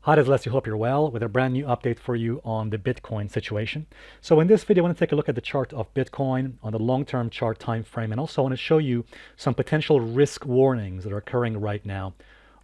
Hi, this is Alessio. Hope you're well with a brand new update for you on the Bitcoin situation. So in this video, I want to take a look at the chart of Bitcoin on the long-term chart time frame, and also I want to show you some potential risk warnings that are occurring right now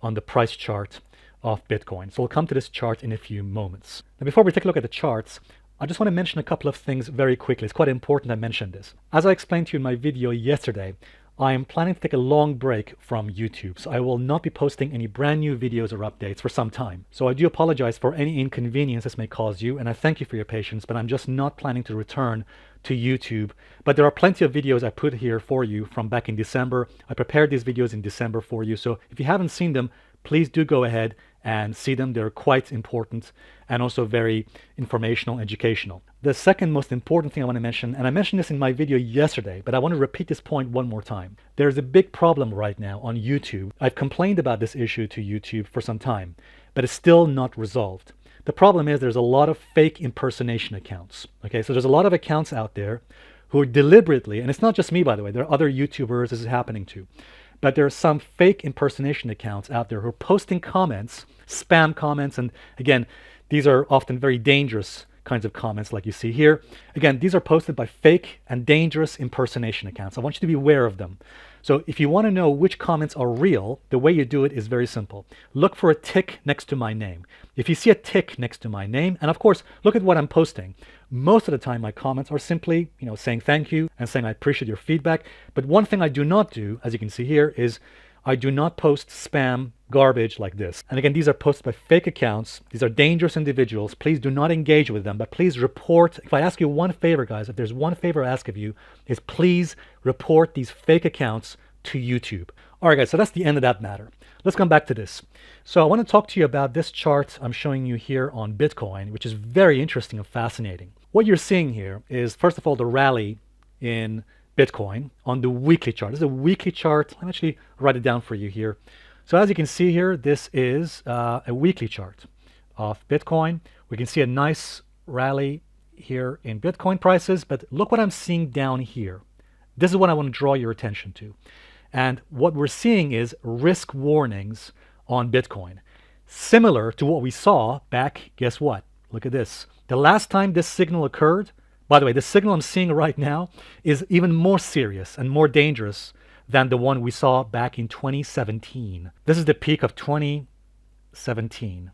on the price chart of Bitcoin. So we'll come to this chart in a few moments. Now, before we take a look at the charts, I just want to mention a couple of things very quickly. It's quite important I mention this. As I explained to you in my video yesterday, I am planning to take a long break from YouTube, so I will not be posting any brand new videos or updates for some time. So I do apologize for any inconvenience this may cause you, and I thank you for your patience, but I'm just not planning to return to YouTube. But there are plenty of videos I put here for you from back in December. I prepared these videos in December for you, so if you haven't seen them, please do go ahead and see them. They're quite important and also very informational, educational. The second most important thing I want to mention, and I mentioned this in my video yesterday, but I want to repeat this point one more time. There's a big problem right now on YouTube. I've complained about this issue to YouTube for some time, but it's still not resolved. The problem is there's a lot of fake impersonation accounts. Okay, so there's a lot of accounts out there who are deliberately, and it's not just me, by the way, there are other YouTubers this is happening to, but there are some fake impersonation accounts out there who are posting comments, spam comments, and again, these are often very dangerous kinds of comments like you see here. Again, these are posted by fake and dangerous impersonation accounts. I want you to be aware of them. So if you want to know which comments are real, the way you do it is very simple. Look for a tick next to my name. If you see a tick next to my name, and of course, look at what I'm posting. Most of the time, my comments are simply, saying thank you and saying I appreciate your feedback. But one thing I do not do, as you can see here, is I do not post spam garbage like this. And again, these are posted by fake accounts. These are dangerous individuals. Please do not engage with them, but please report. If I ask you one favor, guys, if there's one favor I ask of you, is please report these fake accounts to YouTube. All right, guys, so that's the end of that matter. Let's come back to this. So I want to talk to you about this chart I'm showing you here on Bitcoin, which is very interesting and fascinating. What you're seeing here is, first of all, the rally in Bitcoin on the weekly chart. This is a weekly chart. Let me actually write it down for you here. So as you can see here, this is a weekly chart of Bitcoin. We can see a nice rally here in Bitcoin prices, but look what I'm seeing down here. This is what I want to draw your attention to. And what we're seeing is risk warnings on Bitcoin. Similar to what we saw back, guess what? Look at this. The last time this signal occurred, by the way, the signal I'm seeing right now is even more serious and more dangerous than the one we saw back in 2017. This is the peak of 2017,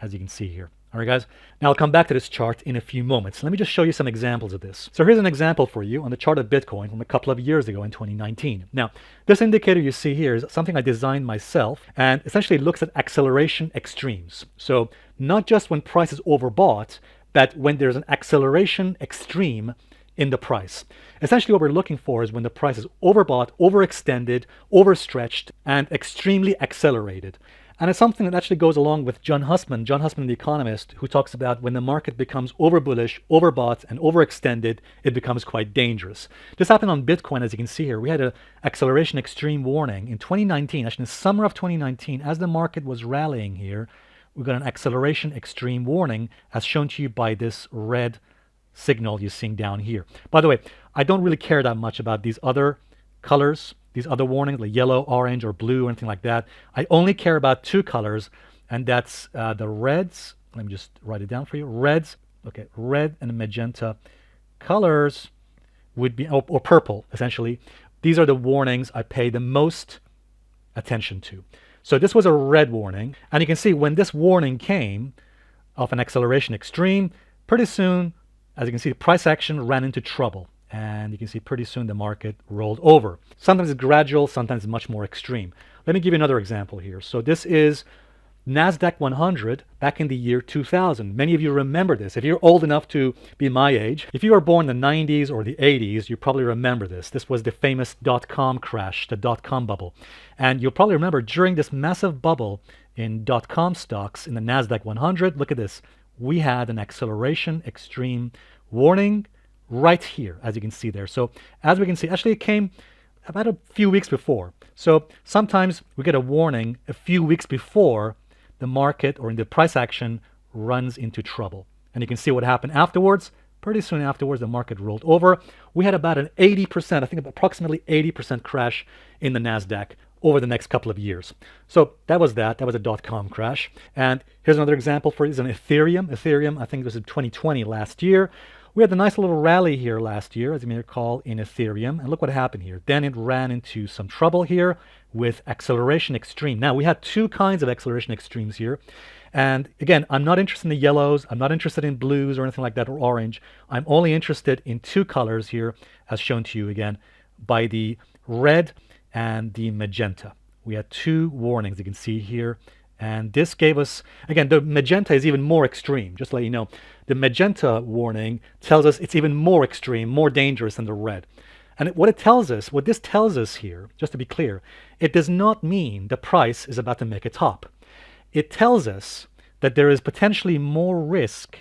as you can see here. All right, guys. Now I'll come back to this chart in a few moments. Let me just show you some examples of this. So here's an example for you on the chart of Bitcoin from a couple of years ago in 2019. Now, this indicator you see here is something I designed myself, and essentially looks at acceleration extremes. So not just when price is overbought, but when there's an acceleration extreme in the price. Essentially what we're looking for is when the price is overbought, overextended, overstretched, and extremely accelerated. And it's something that actually goes along with John Hussman, the economist, who talks about when the market becomes overbullish, overbought, and overextended, it becomes quite dangerous. This happened on Bitcoin, as you can see here. We had an acceleration extreme warning in 2019, actually in the summer of 2019, as the market was rallying here. We got an acceleration extreme warning as shown to you by this red signal you're seeing down here. By the way, I don't really care that much about these other colors, these other warnings, like yellow, orange, or blue, or anything like that. I only care about two colors, and that's the reds. Let me just write it down for you. Reds, okay, red and magenta colors would be, or purple, essentially. These are the warnings I pay the most attention to. So this was a red warning, and you can see when this warning came of an acceleration extreme, pretty soon, as you can see, the price action ran into trouble. And you can see pretty soon the market rolled over. Sometimes it's gradual, sometimes it's much more extreme. Let me give you another example here. So this is Nasdaq 100 back in the year 2000. Many of you remember this. If you're old enough to be my age, if you were born in the 90s or the 80s, you probably remember this. This was the famous Dotcom crash, the Dotcom bubble. And you'll probably remember during this massive bubble in Dotcom stocks in the Nasdaq 100, look at this. We had an acceleration extreme warning right here, as you can see there. So as we can see, actually it came about a few weeks before. So sometimes we get a warning a few weeks before the market or in the price action runs into trouble. And you can see what happened afterwards. Pretty soon afterwards, the market rolled over. We had about an 80%, I think approximately 80% crash in the Nasdaq over the next couple of years. So that was that. That was a dot-com crash. And here's another example for is an Ethereum. Ethereum, I think this was in 2020 last year. We had a nice little rally here last year, as you may recall, in Ethereum. And look what happened here. Then it ran into some trouble here with acceleration extreme. Now, we had two kinds of acceleration extremes here. And again, I'm not interested in the yellows. I'm not interested in blues or anything like that, or orange. I'm only interested in two colors here, as shown to you again by the red and the magenta. We had two warnings you can see here. And this gave us, again, the magenta is even more extreme, just to let you know. The magenta warning tells us it's even more extreme, more dangerous than the red. And what this tells us here, just to be clear, it does not mean the price is about to make a top. It tells us that there is potentially more risk,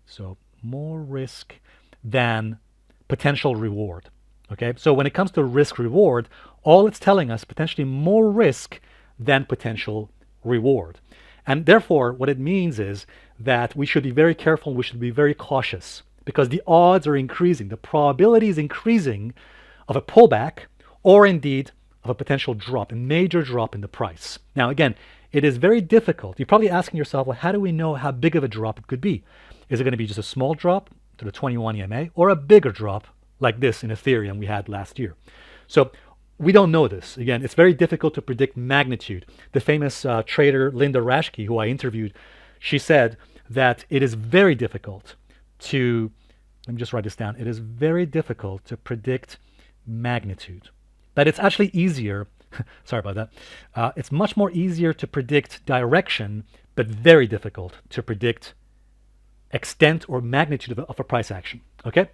so more risk than potential reward. Okay, so when it comes to risk reward, all it's telling us potentially more risk than potential reward. And therefore, what it means is that we should be very careful, we should be very cautious, because the odds are increasing, the probability is increasing of a pullback, or indeed of a potential drop, a major drop in the price. Now again, it is very difficult. You're probably asking yourself, well, how do we know how big of a drop it could be? Is it going to be just a small drop to the 21 EMA, or a bigger drop like this in Ethereum we had last year? So we don't know this. Again, it's very difficult to predict magnitude. The famous trader Linda Raschke, who I interviewed, she said that it is very difficult to, let me just write this down, it is very difficult to predict magnitude. That it's actually easier, sorry about that, it's much more easier to predict direction, but very difficult to predict extent or magnitude of a price action. Okay?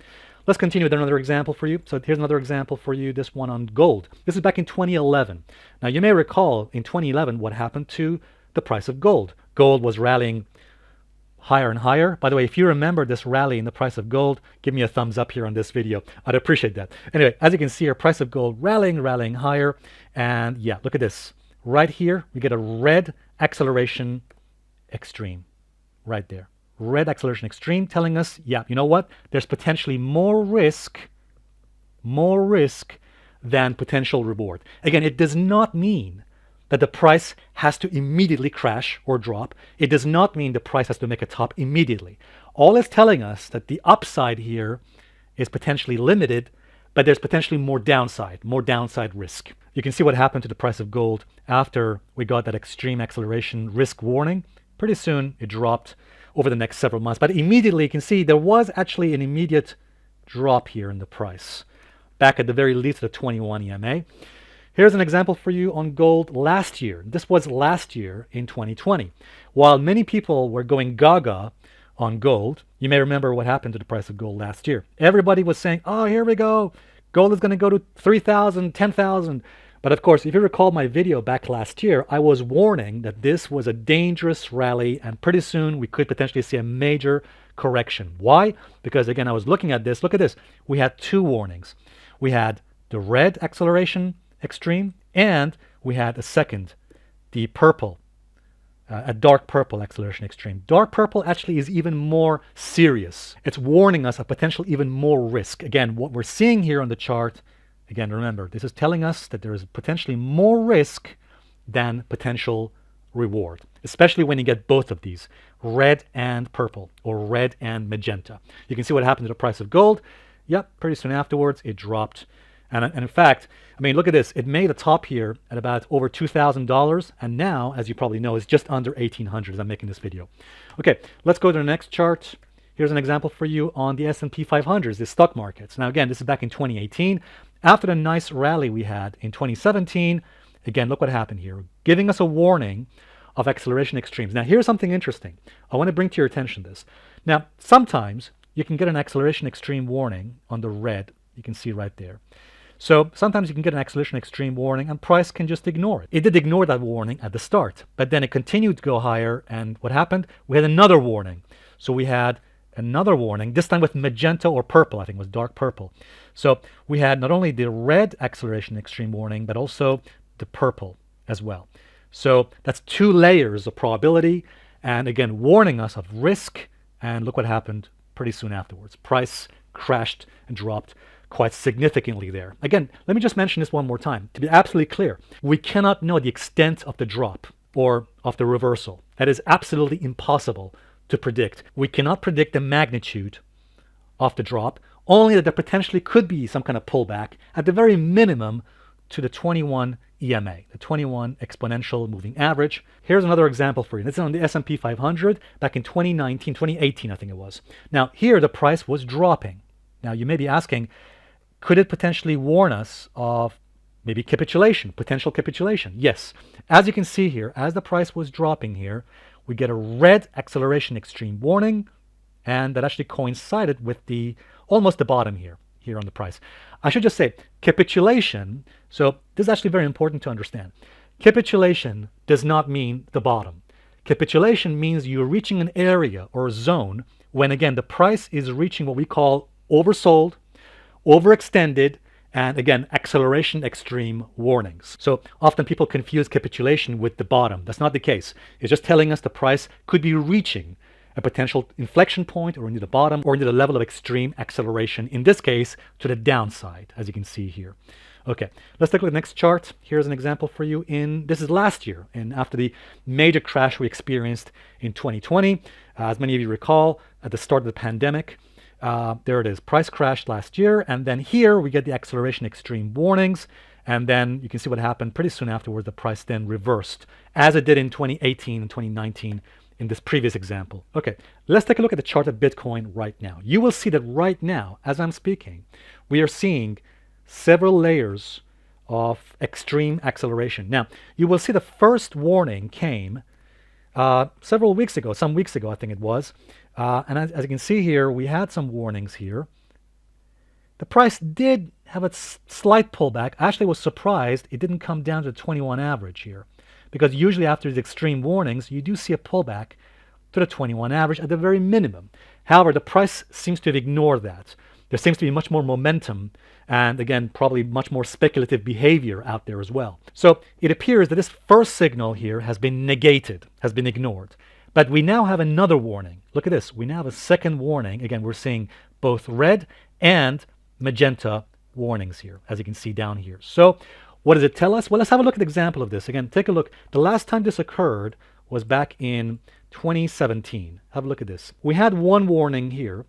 Let's continue with another example for you. So here's another example for you, this one on gold. This is back in 2011. Now you may recall in 2011 what happened to the price of gold. Gold was rallying higher and higher. By the way, if you remember this rally in the price of gold, give me a thumbs up here on this video. I'd appreciate that. Anyway, as you can see here, price of gold rallying higher. And yeah, look at this. Right here, we get a red acceleration extreme right there. Red acceleration extreme telling us, yeah, you know what? There's potentially more risk than potential reward. Again, it does not mean that the price has to immediately crash or drop. It does not mean the price has to make a top immediately. All it's telling us that the upside here is potentially limited, but there's potentially more downside risk. You can see what happened to the price of gold after we got that extreme acceleration risk warning. Pretty soon it dropped over the next several months. But immediately you can see there was actually an immediate drop here in the price, back at the very least at the 21 EMA. Here's an example for you on gold last year. This was last year in 2020. While many people were going gaga on gold, you may remember what happened to the price of gold last year. Everybody was saying, oh, here we go. Gold is going to go to 3,000, 10,000. But of course, if you recall my video back last year, I was warning that this was a dangerous rally and pretty soon we could potentially see a major correction. Why? Because again, I was looking at this. Look at this. We had two warnings. We had the red acceleration extreme and we had a second, the purple, a dark purple acceleration extreme. Dark purple actually is even more serious. It's warning us of potential even more risk. Again, what we're seeing here on the chart, again, remember, this is telling us that there is potentially more risk than potential reward, especially when you get both of these, red and purple, or red and magenta. You can see what happened to the price of gold. Yep, pretty soon afterwards, it dropped. And in fact, I mean, look at this. It made a top here at about over $2,000. And now, as you probably know, it's just under $1,800 as I'm making this video. Okay, let's go to the next chart. Here's an example for you on the S&P 500, the stock markets. Now, again, this is back in 2018. After the nice rally we had in 2017, again, look what happened here, giving us a warning of acceleration extremes. Now, here's something interesting. I want to bring to your attention this. Now, sometimes you can get an acceleration extreme warning on the red. You can see right there. So sometimes you can get an acceleration extreme warning and price can just ignore it. It did ignore that warning at the start, but then it continued to go higher. And what happened? We had another warning. So we had another warning, this time with magenta or purple, I think it was dark purple. So we had not only the red acceleration extreme warning, but also the purple as well. So that's two layers of probability. And again, warning us of risk. And look what happened pretty soon afterwards. Price crashed and dropped quite significantly there. Again, let me just mention this one more time. To be absolutely clear, we cannot know the extent of the drop or of the reversal. That is absolutely impossible to predict. We cannot predict the magnitude of the drop, only that there potentially could be some kind of pullback at the very minimum to the 21 EMA, the 21 exponential moving average. Here's another example for you. This is on the S&P 500 back in 2018, I think it was. Now here the price was dropping. Now you may be asking, could it potentially warn us of maybe capitulation, potential capitulation? Yes. As you can see here, as the price was dropping here, we get a red acceleration extreme warning, and that actually coincided with almost the bottom here on the price. I should just say capitulation. So this is actually very important to understand. Capitulation does not mean the bottom. Capitulation means you're reaching an area or a zone when, again, the price is reaching what we call oversold, overextended, and again, acceleration extreme warnings. So often people confuse capitulation with the bottom. That's not the case. It's just telling us the price could be reaching a potential inflection point or into the bottom or into the level of extreme acceleration, in this case, to the downside, as you can see here. Okay, let's take a look at the next chart. Here's an example for you. This is last year, and after the major crash we experienced in 2020, as many of you recall, at the start of the pandemic, there it is, price crashed last year, and then here we get the acceleration extreme warnings, and then you can see what happened pretty soon afterward. The price then reversed, as it did in 2018 and 2019 in this previous example. Okay, let's take a look at the chart of Bitcoin right now. You will see that right now, as I'm speaking, we are seeing several layers of extreme acceleration. Now, you will see the first warning came several weeks ago, some weeks ago, I think it was. And as you can see here, we had some warnings here. The price did have a slight pullback. I actually was surprised it didn't come down to the 21 average here, because usually after these extreme warnings, you do see a pullback to the 21 average at the very minimum. However, the price seems to have ignored that. There seems to be much more momentum and, again, probably much more speculative behavior out there as well. So it appears that this first signal here has been negated, has been ignored. But we now have another warning. Look at this. We now have a second warning. Again, we're seeing both red and magenta warnings here, as you can see down here. So what does it tell us? Well, let's have a look at an example of this. Again, take a look. The last time this occurred was back in 2017. Have a look at this. We had one warning here.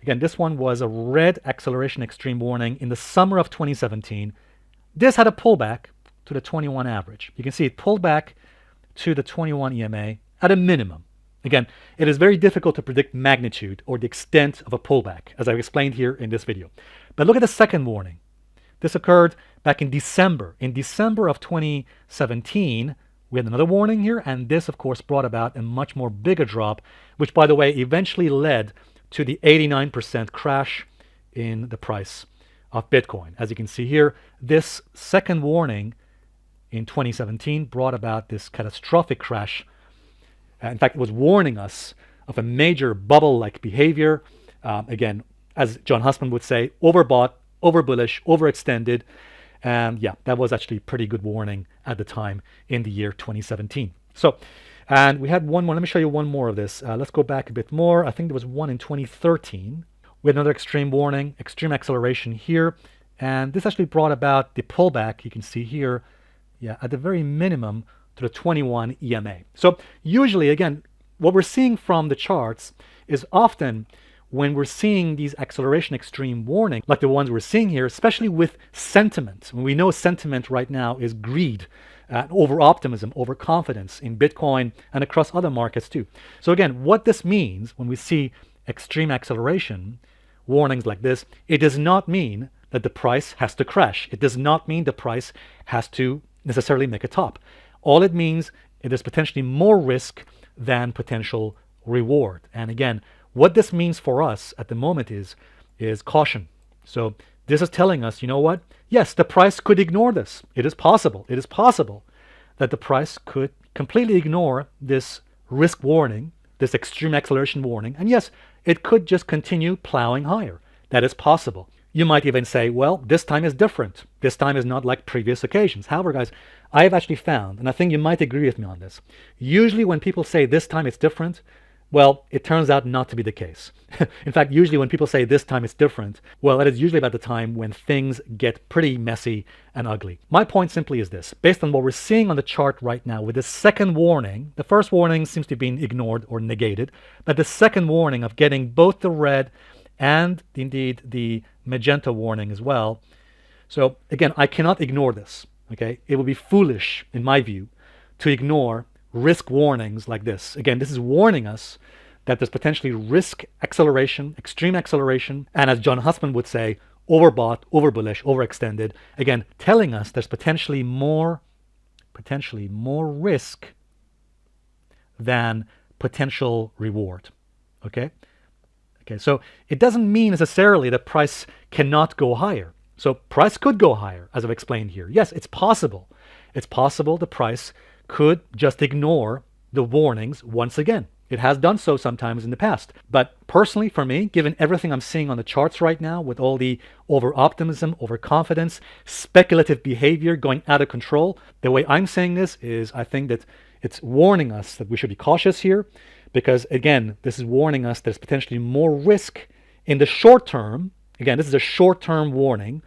Again, this one was a red acceleration extreme warning in the summer of 2017. This had a pullback to the 21 average. You can see it pulled back to the 21 EMA at a minimum. Again, it is very difficult to predict magnitude or the extent of a pullback, as I've explained here in this video. But look at the second warning. This occurred back in December. In December of 2017, we had another warning here, and this, of course, brought about a much more bigger drop, which, by the way, eventually led to the 89% crash in the price of Bitcoin. As you can see here, this second warning in 2017 brought about this catastrophic crash. In fact, it was warning us of a major bubble-like behavior. Again, as John Hussman would say, overbought, over bullish, overextended. And yeah, that was actually a pretty good warning at the time in the year 2017. So, and we had one more. Let me show you one more of this. Let's go back a bit more. I think there was one in 2013. We had another extreme warning, extreme acceleration here. And this actually brought about the pullback, you can see here, yeah, at the very minimum to the 21 EMA. So usually, again, what we're seeing from the charts is often when we're seeing these acceleration extreme warnings, like the ones we're seeing here, especially with sentiment. When we know sentiment right now is greed, over-optimism, overconfidence in Bitcoin and across other markets too. So again, what this means when we see extreme acceleration warnings like this, it does not mean that the price has to crash. It does not mean the price has to necessarily make a top. All it means is there's potentially more risk than potential reward. And again, what this means for us at the moment is caution. So this is telling us, you know what? Yes, the price could ignore this. It is possible. It is possible that the price could completely ignore this risk warning, this extreme acceleration warning. And yes, it could just continue plowing higher. That is possible. You might even say, well, this time is different. This time is not like previous occasions. However, guys, I have actually found, and I think you might agree with me on this, usually when people say this time it's different, Well, it turns out not to be the case. In fact, usually when people say this time it's different, well, it is usually about the time when things get pretty messy and ugly. My point simply is this. Based on what we're seeing on the chart right now with the second warning, the first warning seems to be being ignored or negated, but the second warning of getting both the red and indeed the magenta warning as well. So again, I cannot ignore this, okay? It would be foolish, in my view, to ignore risk warnings like this. Again, this is warning us that there's potentially risk acceleration, extreme acceleration, and as John Hussman would say, overbought, overbullish, overextended. Again, telling us there's potentially more risk than potential reward. Okay? Okay, so it doesn't mean necessarily that price cannot go higher. So price could go higher, as I've explained here. Yes, it's possible. It's possible the price could just ignore the warnings once again. It has done so sometimes in the past. But personally, for me, given everything I'm seeing on the charts right now, with all the over-optimism, overconfidence, speculative behavior going out of control, the way I'm saying this is I think that it's warning us that we should be cautious here, because again, this is warning us there's potentially more risk in the short term. Again, this is a short-term warning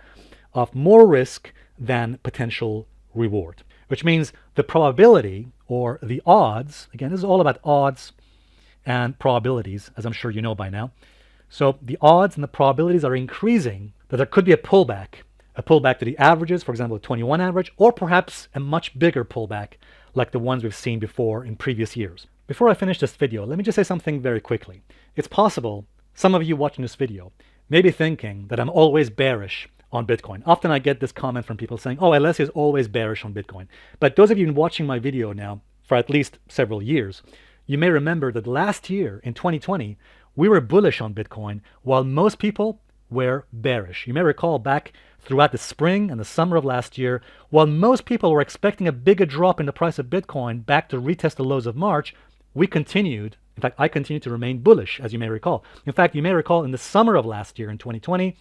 of more risk than potential reward, which means the probability or the odds, again, this is all about odds and probabilities, as I'm sure you know by now. So the odds and the probabilities are increasing that there could be a pullback to the averages, for example, the 21 average, or perhaps a much bigger pullback like the ones we've seen before in previous years. Before I finish this video, let me just say something very quickly. It's possible some of you watching this video may be thinking that I'm always bearish on Bitcoin. Often I get this comment from people saying, oh, Alessio is always bearish on Bitcoin. But those of you who've been watching my video now for at least several years, you may remember that last year in 2020, we were bullish on Bitcoin while most people were bearish. You may recall back throughout the spring and the summer of last year, while most people were expecting a bigger drop in the price of Bitcoin back to retest the lows of March, we continued. In fact, I continued to remain bullish, as you may recall. In fact, you may recall in the summer of last year in 2020,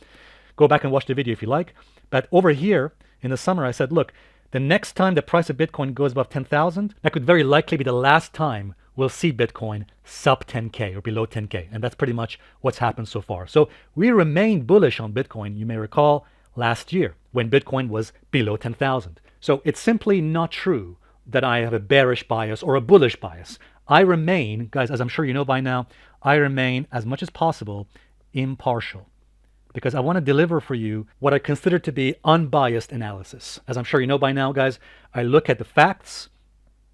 go back and watch the video if you like. But over here in the summer, I said, look, the next time the price of Bitcoin goes above 10,000, that could very likely be the last time we'll see Bitcoin sub 10K or below 10K. And that's pretty much what's happened so far. So we remained bullish on Bitcoin, you may recall, last year when Bitcoin was below 10,000. So it's simply not true that I have a bearish bias or a bullish bias. I remain, guys, as I'm sure you know by now, I remain as much as possible impartial, because I want to deliver for you what I consider to be unbiased analysis. As I'm sure you know by now, guys, I look at the facts.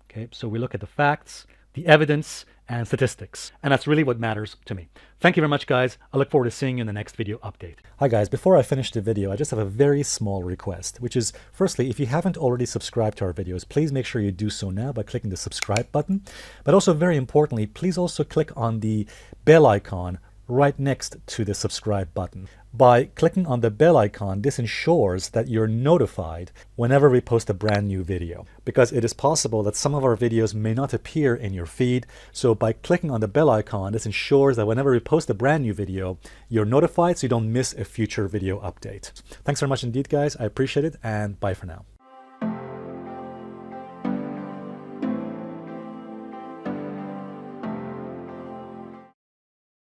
Okay, so we look at the facts, the evidence, and statistics. And that's really what matters to me. Thank you very much, guys. I look forward to seeing you in the next video update. Hi, guys. Before I finish the video, I just have a very small request, which is, firstly, if you haven't already subscribed to our videos, please make sure you do so now by clicking the subscribe button. But also, very importantly, please also click on the bell icon right next to the subscribe button. By clicking on the bell icon, this ensures that you're notified whenever we post a brand new video, because it is possible that some of our videos may not appear in your feed. So by clicking on the bell icon, this ensures that whenever we post a brand new video, you're notified so you don't miss a future video update. Thanks very much indeed, guys. I appreciate it, and bye for now.